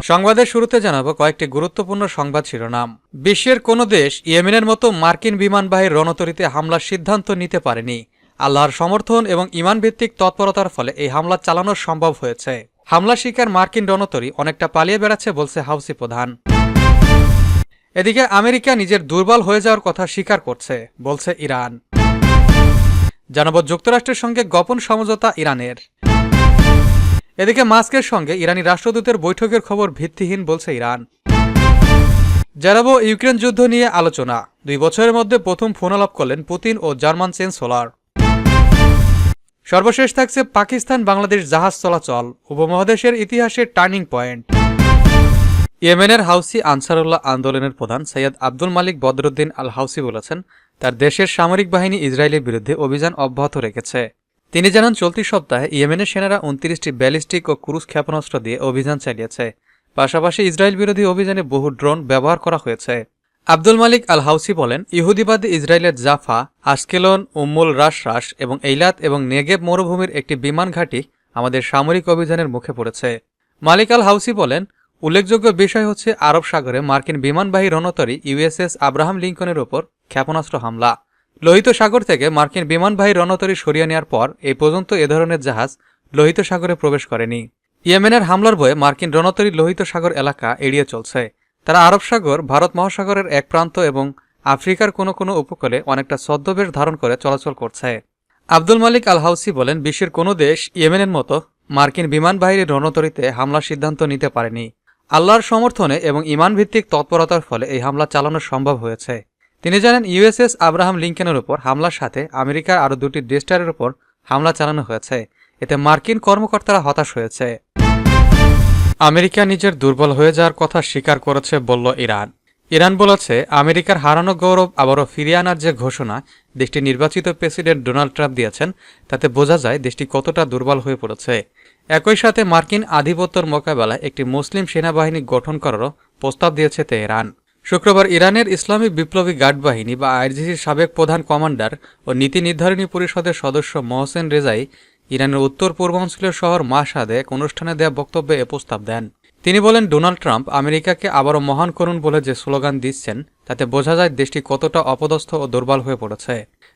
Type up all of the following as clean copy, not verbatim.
সংবাদের শুরুতে জানাবো কয়েকটি গুরুত্বপূর্ণ সংবাদ শিরোনাম। বিশ্বের কোনো দেশ ইয়েমেনের মতো মার্কিন বিমানবাহী রণতরীতে হামলার সিদ্ধান্ত নিতে পারেনি। আল্লাহর সমর্থন এবং ইমানভিত্তিক তৎপরতার ফলে এই হামলা চালানো সম্ভব হয়েছে। হামলা শিকার মার্কিন রণতরী অনেকটা পালিয়ে বেড়াচ্ছে বলছে হাউসি প্রধান। এদিকে আমেরিকা নিজের দুর্বল হয়ে যাওয়ার কথা স্বীকার করছে বলছে ইরান। জানাবো যুক্তরাষ্ট্রের সঙ্গে গোপন সমঝোতা ইরানের। এদিকে মাস্কের সঙ্গে ইরানি রাষ্ট্রদূতের বৈঠকের খবর ভিত্তিহীন বলছে ইরান। জানাবো ইউক্রেন যুদ্ধ নিয়ে আলোচনা। 2 বছরের মধ্যে প্রথম ফোনালাপ করলেন পুতিন ও জার্মান চ্যান্সেলর। সর্বশেষ থাকছে পাকিস্তান বাংলাদেশ জাহাজ চলাচল, উপমহাদেশের ইতিহাসের টার্নিং পয়েন্ট। ইয়েমেনের হাউসি আনসারুল্লাহ আন্দোলনের প্রধান সৈয়দ আব্দুল মালিক বদরুদ্দিন আল হাউসি বলেছেন, তার দেশের সামরিক বাহিনী ইসরায়েলের বিরুদ্ধে অভিযান অব্যাহত রেখেছে। তিনি জানান, চলতি সপ্তাহে ইয়েমেনের সেনারা 29টি ব্যালিস্টিক ও ক্রুজ ক্ষেপণাস্ত্র দিয়ে অভিযান চালিয়েছে। পাশাপাশি ইসরায়েল বিরোধী অভিযানে বহু ড্রোন ব্যবহার করা হয়েছে। আব্দুল মালিক আল হাউসি বলেন, ইহুদিবাদী ইসরায়েলের জাফা, আশকেলন, উম্মুল রাশ এবং এইলাত এবং নেগেব মরুভূমির একটি বিমান ঘাঁটি আমাদের সামরিক অভিযানের মুখে পড়েছে। মালিক আল হাউসি বলেন, উল্লেখযোগ্য বিষয় হচ্ছে আরব সাগরে মার্কিন বিমানবাহী রণতরী ইউএসএস আব্রাহাম লিঙ্কনের ওপর ক্ষেপণাস্ত্র হামলা। লোহিত সাগর থেকে মার্কিন বিমানবাহী রণতরী সরিয়ে নেওয়ার পর এই পর্যন্ত এ ধরনের জাহাজ লোহিত সাগরে প্রবেশ করেনি। ইয়েমেনের হামলার ভয়ে মার্কিন রণতরী লোহিত সাগর এলাকা এড়িয়ে চলছে। তারা আরব সাগর, ভারত মহাসাগরের এক প্রান্ত এবং আফ্রিকার কোনো কোনো উপকূলে অনেকটা ছদ্মবেশ ধারণ করে চলাচল করছে। আব্দুল মালিক আল হাউসি বলেন, বিশ্বের কোনো দেশ ইয়েমেনের মতো মার্কিন বিমানবাহী রণতরীতে হামলার সিদ্ধান্ত নিতে পারেনি। আল্লাহর সমর্থনে এবং ইমানভিত্তিক তৎপরতার ফলে এই হামলা চালানো সম্ভব হয়েছে। তিনি জানেন, ইউএসএস আব্রাহাম লিঙ্কনের উপর হামলার সাথে আমেরিকার আরও 2টি ডেস্টারের উপর হামলা চালানো হয়েছে। এতে মার্কিন কর্মকর্তারা হতাশ হয়েছে। আমেরিকা নিজের দুর্বল হয়ে যাওয়ার কথা স্বীকার করেছে বলল ইরান। ইরান বলেছে, আমেরিকার হারানো গৌরব আবারও ফিরিয়ে আনার যে ঘোষণা দেশটির নির্বাচিত প্রেসিডেন্ট ডোনাল্ড ট্রাম্প দিয়েছেন, তাতে বোঝা যায় দেশটি কতটা দুর্বল হয়ে পড়েছে। একই সাথে মার্কিন আধিপত্যের মোকাবেলায় একটি মুসলিম সেনাবাহিনী গঠন করারও প্রস্তাব দিয়েছে তেহরান। শুক্রবার ইরানের ইসলামী বিপ্লবী গার্ড বাহিনী বা আইআরজিসির সাবেক প্রধান কমান্ডার ও নীতি নির্ধারণী পরিষদের সদস্য মহসেন রেজাই ইরানের উত্তর পূর্বাঞ্চলীয় শহর মাশহাদে এক অনুষ্ঠানে দেয়া বক্তব্যে এ প্রস্তাব দেন। তিনি বলেন, ডোনাল্ড ট্রাম্প আমেরিকাকে আবারও মহান করুন বলে যে স্লোগান দিচ্ছেন, তাতে বোঝা যায় দেশটি কতটা অপদস্থ ও দুর্বল হয়ে পড়েছে।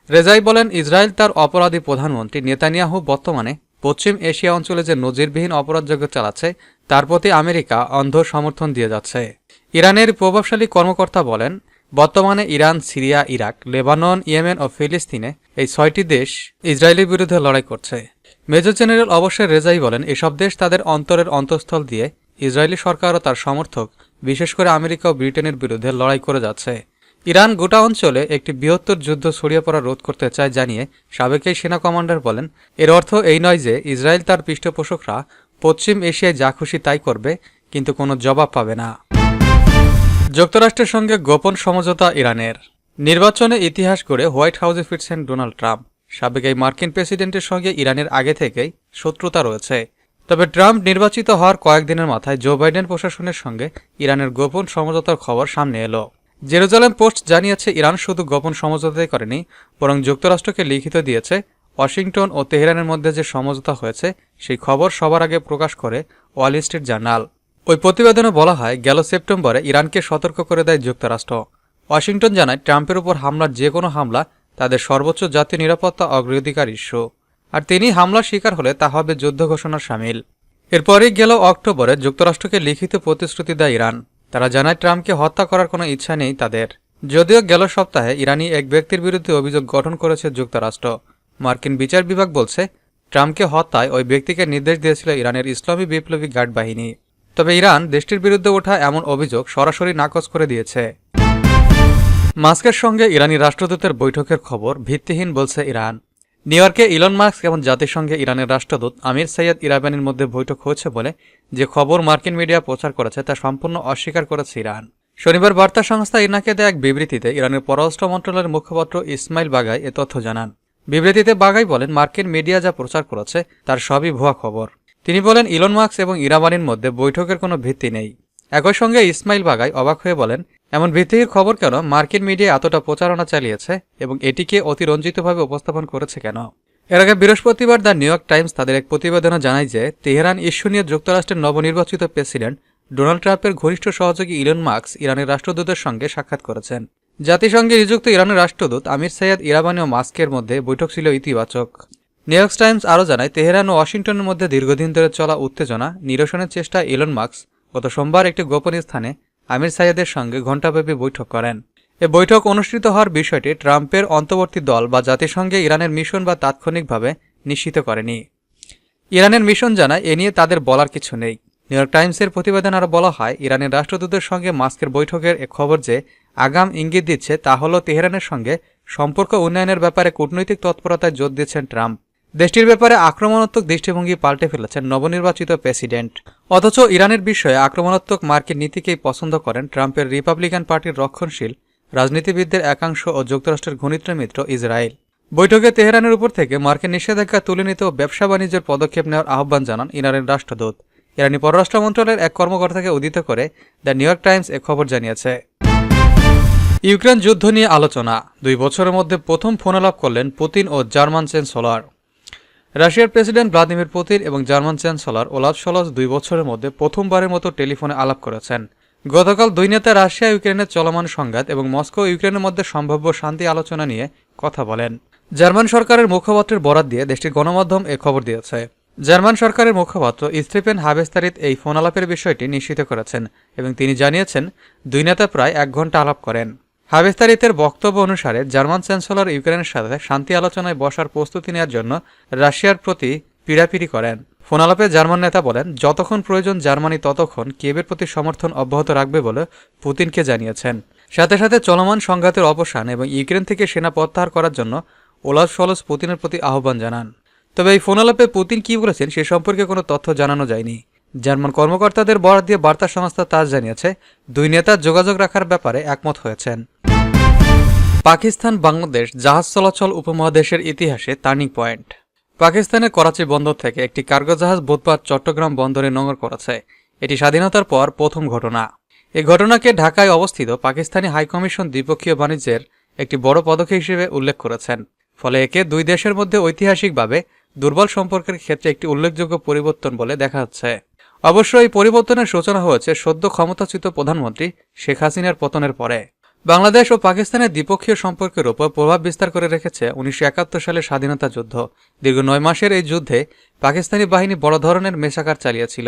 রেজাই বলেন, ইসরায়েল তার অপরাধী প্রধানমন্ত্রী নেতানিয়াহু বর্তমানে পশ্চিম এশিয়া অঞ্চলে যে নজিরবিহীন অপরাধযজ্ঞ চালাচ্ছে, তার প্রতি আমেরিকা অন্ধ সমর্থন দিয়ে যাচ্ছে। ইরানের প্রভাবশালী কর্মকর্তা বলেন, বর্তমানে Iran, Syria, Iraq, Lebanon, Yemen ও ফিলিস্তিনে এই 6টি দেশ ইসরায়েলের বিরুদ্ধে লড়াই করছে। মেজর জেনারেল অবশ্যই রেজাই বলেন, এসব দেশ তাদের অন্তরের অন্তঃস্থল দিয়ে ইসরায়েলি সরকার ও তার সমর্থক, বিশেষ করে আমেরিকা ও ব্রিটেনের বিরুদ্ধে লড়াই করে যাচ্ছে। ইরান গোটা অঞ্চলে একটি বৃহত্তর যুদ্ধ ছড়িয়ে পড়া রোধ করতে চায় জানিয়ে সাবেক এই সেনা কমান্ডার বলেন, এর অর্থ এই নয় যে ইসরায়েল তার পৃষ্ঠপোষকরা পশ্চিম এশিয়ায় যা খুশি তাই করবে, কিন্তু কোনো জবাব পাবে না। যুক্তরাষ্ট্রের সঙ্গে গোপন সমঝোতা ইরানের। নির্বাচনে ইতিহাস গড়ে হোয়াইট হাউসে ফিরছেন ডোনাল্ড ট্রাম্প। সাবেক এই মার্কিন প্রেসিডেন্টের সঙ্গে ইরানের আগে থেকেই শত্রুতা রয়েছে। তবে ট্রাম্প নির্বাচিত হওয়ার কয়েকদিনের মাথায় জো বাইডেন প্রশাসনের সঙ্গে ইরানের গোপন সমঝোতার খবর সামনে এলো। জেরুজালেম পোস্ট জানিয়েছে, ইরান শুধু গোপন সমঝোতাই করেনি, বরং যুক্তরাষ্ট্রকে লিখিত দিয়েছে। ওয়াশিংটন ও তেহরানের মধ্যে যে সমঝোতা হয়েছে সেই খবর সবার আগে প্রকাশ করে ওয়াল স্ট্রিট জার্নাল। ওই প্রতিবেদনে বলা হয়, গেল সেপ্টেম্বরে ইরানকে সতর্ক করে দেয় যুক্তরাষ্ট্র। ওয়াশিংটন জানায়, ট্রাম্পের উপর হামলার যে কোনো হামলা তাদের সর্বোচ্চ জাতীয় নিরাপত্তা অগ্রাধিকার ইস্যু, আর তিনি হামলার শিকার হলে তা হবে যুদ্ধ ঘোষণার শামিল। এরপরই গেল অক্টোবরে যুক্তরাষ্ট্রকে লিখিত প্রতিশ্রুতি দেয় ইরান। তারা জানায়, ট্রাম্পকে হত্যা করার কোনো ইচ্ছা নেই তাদের। যদিও গেল সপ্তাহে ইরানি এক ব্যক্তির বিরুদ্ধে অভিযোগ গঠন করেছে যুক্তরাষ্ট্র। মার্কিন বিচার বিভাগ বলছে, ট্রাম্পকে হত্যায় ওই ব্যক্তিকে নির্দেশ দিয়েছিল ইরানের ইসলামী বিপ্লবী গার্ড বাহিনী। তবে ইরান দেশটির বিরুদ্ধে ওঠা এমন অভিযোগ সরাসরি নাকচ করে দিয়েছে। মাস্কের সঙ্গে ইরানি রাষ্ট্রদূতের বৈঠকের খবর ভিত্তিহীন বলছে ইরান। নিউ ইয়র্কে ইলন মাস্ক এবং জাতিসংঘে ইরানের রাষ্ট্রদূত আমির সৈয়দ ইরাবানির মধ্যে বৈঠক হয়েছে বলে যে খবর মার্কিন মিডিয়া প্রচার করেছে তা সম্পূর্ণ অস্বীকার করেছে ইরান। শনিবার বার্তা সংস্থা ইরনাকে দেয়া এক বিবৃতিতে ইরানের পররাষ্ট্র মন্ত্রণালয়ের মুখপাত্র ইসমাইল বাগাই এ তথ্য জানান। বিবৃতিতে বাগাই বলেন, মার্কিন মিডিয়া যা প্রচার করেছে তার সবই ভুয়া খবর। তিনি বলেন, ইলন মাস্ক এবং ইরাবানির মধ্যে বৈঠকের কোনো ভিত্তি নেই। একই সঙ্গে ইসমাইল বাগাই অবাক হয়ে বলেন, এমন ভিত্তিহীন খবর কেন মার্কিন মিডিয়া এতটা প্রচারণা চালিয়েছে এবং এটিকে অতিরঞ্জিতভাবে উপস্থাপন করেছে কেন। এর আগে বৃহস্পতিবার দ্য নিউ ইয়র্ক টাইমস তাদের এক প্রতিবেদনে জানায় যে তেহরান ইস্যু নিয়ে যুক্তরাষ্ট্রের নবনির্বাচিত প্রেসিডেন্ট ডোনাল্ড ট্রাম্পের ঘনিষ্ঠ সহযোগী ইলন মাস্ক ইরানের রাষ্ট্রদূতের সঙ্গে সাক্ষাৎ করেছেন। জাতিসংঘে নিযুক্ত ইরানের রাষ্ট্রদূত আমির সৈয়দ ইরাবানি ও মাস্কের মধ্যে বৈঠক ছিল ইতিবাচক। নিউ ইয়র্ক টাইমস আরও জানায়, তেহরান ও ওয়াশিংটনের মধ্যে দীর্ঘদিন ধরে চলা উত্তেজনা নিরসনের চেষ্টায় ইলন মাস্ক গত সোমবার একটি গোপন স্থানে আমির সাইয়েদের সঙ্গে ঘণ্টাব্যাপী বৈঠক করেন। এ বৈঠক অনুষ্ঠিত হওয়ার বিষয়টি ট্রাম্পের অন্তর্বর্তী দল বা জাতিসংঘে ইরানের মিশন বা তাৎক্ষণিকভাবে নিশ্চিত করেনি। ইরানের মিশন জানায়, এ নিয়ে তাদের বলার কিছু নেই। নিউ ইয়র্ক টাইমসের প্রতিবেদন আরও বলা হয়, ইরানের রাষ্ট্রদূতের সঙ্গে মাস্কের বৈঠকের এ খবর যে আগাম ইঙ্গিত দিচ্ছে তা হল তেহরানের সঙ্গে সম্পর্ক উন্নয়নের ব্যাপারে কূটনৈতিক তৎপরতায় জোর দিচ্ছেন ট্রাম্প। দেশটির ব্যাপারে আক্রমণাত্মক দৃষ্টিভঙ্গি পাল্টে ফেলেছেন নবনির্বাচিত প্রেসিডেন্ট। অথচ ইরানের বিষয়ে আক্রমণাত্মক মার্কিন নীতিকেই পছন্দ করেন ট্রাম্পের রিপাবলিকান পার্টির রক্ষণশীল রাজনীতিবিদদের একাংশ ও যুক্তরাষ্ট্রের ঘনিষ্ঠ মিত্র ইসরায়েল। বৈঠকে তেহরানের উপর থেকে মার্কিন নিষেধাজ্ঞা তুলে নিতে ও ব্যবসা বাণিজ্যের পদক্ষেপ নেওয়ার আহ্বান জানান ইরানের রাষ্ট্রদূত। ইরানি পররাষ্ট্র মন্ত্রণালয়ের এক কর্মকর্তাকে উদ্ধৃত করে দ্য নিউ ইয়র্ক টাইমস এ খবর জানিয়েছে। ইউক্রেন যুদ্ধ নিয়ে আলোচনা, 2 বছরের মধ্যে প্রথম ফোনালাপ করলেন পুতিন ও জার্মান চ্যান্সেলর। রাশিয়ার প্রেসিডেন্ট ভ্লাদিমির পুতিন এবং জার্মান চ্যান্সেলর ওলাফ শলজ 2 বছরের মধ্যে প্রথমবারের মতো টেলিফোনে আলাপ করেছেন। গতকাল দুই নেতা রাশিয়া ইউক্রেনের চলমান সংঘাত এবং মস্কো ইউক্রেনের মধ্যে সম্ভাব্য শান্তি আলোচনা নিয়ে কথা বলেন। জার্মান সরকারের মুখপাত্রের বরাত দিয়ে দেশটির গণমাধ্যম এ খবর দিয়েছে। জার্মান সরকারের মুখপাত্র স্টিফেন হাবেস্তারিত এই ফোনালাপের বিষয়টি নিশ্চিত করেছেন এবং তিনি জানিয়েছেন, 2 নেতা প্রায় 1 ঘণ্টা আলাপ করেন। হাবেস্তারিতের বক্তব্য অনুসারে জার্মান চ্যান্সেলর ইউক্রেনের সাথে শান্তি আলোচনায় বসার প্রস্তুতি নেওয়ার জন্য রাশিয়ার প্রতি পীড়াপিড়ি করেন। ফোনালাপে জার্মান নেতা বলেন, যতক্ষণ প্রয়োজন জার্মানি ততক্ষণ কিয়েভের প্রতি সমর্থন অব্যাহত রাখবে বলে পুতিনকে জানিয়েছেন। সাথে সাথে চলমান সংঘাতের অবসান এবং ইউক্রেন থেকে সেনা প্রত্যাহার করার জন্য ওলাফ শলজ পুতিনের প্রতি আহ্বান জানান। তবে এই ফোনালাপে পুতিন কী বলেছেন সে সম্পর্কে কোনো তথ্য জানানো যায়নি। জার্মান কর্মকর্তাদের বরাত দিয়ে বার্তা সংস্থা তাস জানিয়েছে, 2 নেতা যোগাযোগ রাখার ব্যাপারে একমত হয়েছেন। পাকিস্তান বাংলাদেশ জাহাজ চলাচল উপমহাদেশের ইতিহাসে টার্নিং পয়েন্ট। পাকিস্তানের করাচি বন্দর থেকে একটি কার্গো জাহাজ বুধবার চট্টগ্রাম বন্দরে নোঙর করেছে। এটি স্বাধীনতার পর প্রথম ঘটনা। এই ঘটনাকে ঢাকায় অবস্থিত পাকিস্তানি হাইকমিশন দ্বিপক্ষীয় বাণিজ্যের একটি বড় পদক্ষেপ হিসেবে উল্লেখ করেছেন। ফলে একে 2 দেশের মধ্যে ঐতিহাসিকভাবে দুর্বল সম্পর্কের ক্ষেত্রে একটি উল্লেখযোগ্য পরিবর্তন বলে দেখা হচ্ছে। অবশ্য এই পরিবর্তনের সূচনা হয়েছে সদ্য ক্ষমতাচ্যুত প্রধানমন্ত্রী শেখ হাসিনার পতনের পরে। বাংলাদেশ ও পাকিস্তানের দ্বিপক্ষীয় সম্পর্কের উপর প্রভাব বিস্তার করে রেখেছে 1971 সালের স্বাধীনতা যুদ্ধ। দীর্ঘ 9 মাসের এই যুদ্ধে পাকিস্তানি বাহিনী বড় ধরনের মেসাকার চালিয়েছিল,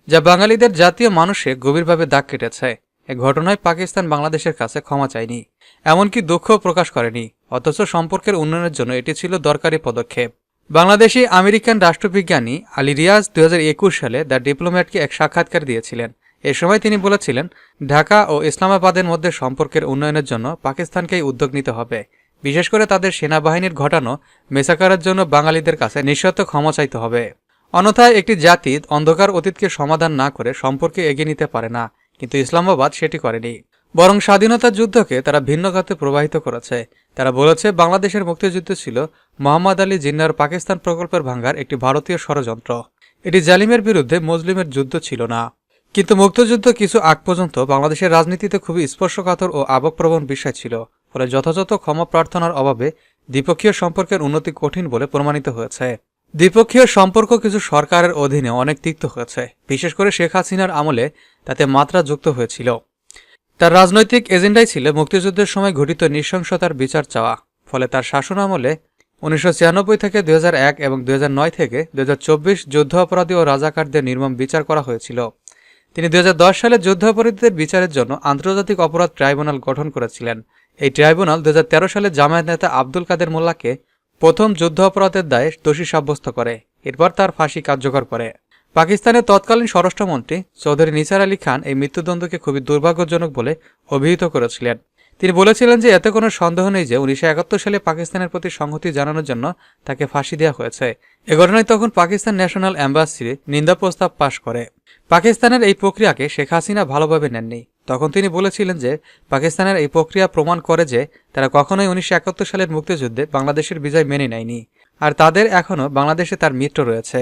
যা বাঙালিদের জাতীয় মানুষে গভীরভাবে দাগ কেটেছে। এ ঘটনায় পাকিস্তান বাংলাদেশের কাছে ক্ষমা চায়নি, এমনকি দুঃখ প্রকাশ করেনি। অথচ সম্পর্কের উন্নয়নের জন্য এটি ছিল দরকারি পদক্ষেপ। বাংলাদেশি আমেরিকান রাষ্ট্রবিজ্ঞানী আলী রিয়াজ 2021 সালে দ্য ডিপ্লোম্যাটকে এক সাক্ষাৎকার দিয়েছিলেন। এ সময় তিনি বলেছিলেন, ঢাকা ও ইসলামাবাদের মধ্যে সম্পর্কের উন্নয়নের জন্য পাকিস্তানকেই উদ্যোগ নিতে হবে। বিশেষ করে তাদের সেনাবাহিনীর ঘটানো মেসাকারের জন্য বাঙালিদের কাছে নিঃশর্ত ক্ষমা চাইতে হবে। অন্যথায় একটি জাতি অন্ধকার অতীতকে সমাধান না করে সম্পর্কে এগিয়ে নিতে পারে না। কিন্তু ইসলামাবাদ সেটি করেনি, বরং স্বাধীনতার যুদ্ধকে তারা ভিন্ন খাতে প্রবাহিত করেছে। তারা বলেছে বাংলাদেশের মুক্তিযুদ্ধ ছিল মোহাম্মদ আলী জিন্নাহর পাকিস্তান প্রকল্পের ভাঙ্গার একটি ভারতীয় ষড়যন্ত্র। এটি জালিমের বিরুদ্ধে মুসলিমের যুদ্ধ ছিল না। কিন্তু মুক্তিযুদ্ধ কিছু আগ পর্যন্ত বাংলাদেশের রাজনীতিতে খুবই স্পর্শকাতর ও আবেগপ্রবণ বিষয় ছিল। ফলে যথাযথ ক্ষমা প্রার্থনার অভাবে দ্বিপক্ষীয় সম্পর্কের উন্নতি কঠিন বলে প্রমাণিত হয়েছে। দ্বিপক্ষীয় সম্পর্ক কিছু সরকারের অধীনে অনেক তিক্ত হয়েছে, বিশেষ করে শেখ হাসিনার আমলে তাতে মাত্রা যুক্ত হয়েছিল। তার রাজনৈতিক এজেন্ডাই ছিল মুক্তিযুদ্ধের সময় ঘটিত নৃশংসতার বিচার চাওয়া। ফলে তার শাসন আমলে 1996 থেকে 2001 এবং 2009 থেকে 2024 যুদ্ধ অপরাধী ও রাজাকারদের নির্মম বিচার করা হয়েছিল। তিনি 2010 সালে যুদ্ধাপরাধীদের বিচারের জন্য আন্তর্জাতিক অপরাধ ট্রাইব্যুনাল গঠন করেছিলেন। এই ট্রাইব্যুনাল 2013 সালে জামায়াত নেতা আব্দুল কাদের মোল্লাকে প্রথম যুদ্ধ অপরাধের দায়ে দোষী সাব্যস্ত করে। এরপর তার ফাঁসি কার্যকর করে। পাকিস্তানের তৎকালীন স্বরাষ্ট্রমন্ত্রী চৌধুরী নিসার আলী খান এই মৃত্যুদণ্ডকে খুবই দুর্ভাগ্যজনক বলে অভিহিত করেছিলেন। তিনি বলেছিলেন যে এতে কোনো সন্দেহ নেই যে 1971 সালে পাকিস্তানের প্রতি সংহতি জানানোর জন্য তাকে ফাঁসি দেওয়া হয়েছে। এ ঘটনায় তখন পাকিস্তান ন্যাশনাল অ্যাম্বাসি নিন্দা প্রস্তাব পাশ করে। পাকিস্তানের এই প্রক্রিয়াকে শেখ হাসিনা ভালোভাবে নেননি। তখন তিনি বলেছিলেন যে পাকিস্তানের এই প্রক্রিয়া প্রমাণ করে যে তারা কখনোই 1971 সালের মুক্তিযুদ্ধে বাংলাদেশের বিজয় মেনে নেয়নি, আর তাদের এখনও বাংলাদেশে তার মিত্র রয়েছে।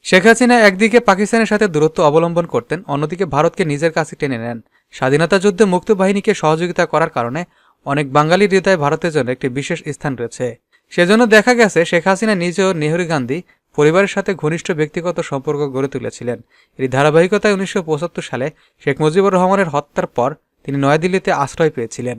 শেখ হাসিনা একদিকে পাকিস্তানের সাথে দূরত্ব অবলম্বন করতেন, অন্যদিকে ভারতকে নিজের কাছে টেনে নেন। স্বাধীনতা যুদ্ধে মুক্ত বাহিনীকে সহযোগিতা করার কারণে অনেক বাঙালির হৃদয়ে ভারতের জন্য একটি বিশেষ স্থান রয়েছে। সেজন্য দেখা গেছে শেখ হাসিনা নিজেও নেহরু গান্ধী পরিবারের সাথে ঘনিষ্ঠ ব্যক্তিগত সম্পর্ক গড়ে তুলেছিলেন। এর ধারাবাহিকতায় 1975 সালে শেখ মুজিবুর রহমানের হত্যার পর তিনি নয়াদিল্লিতে আশ্রয় পেয়েছিলেন।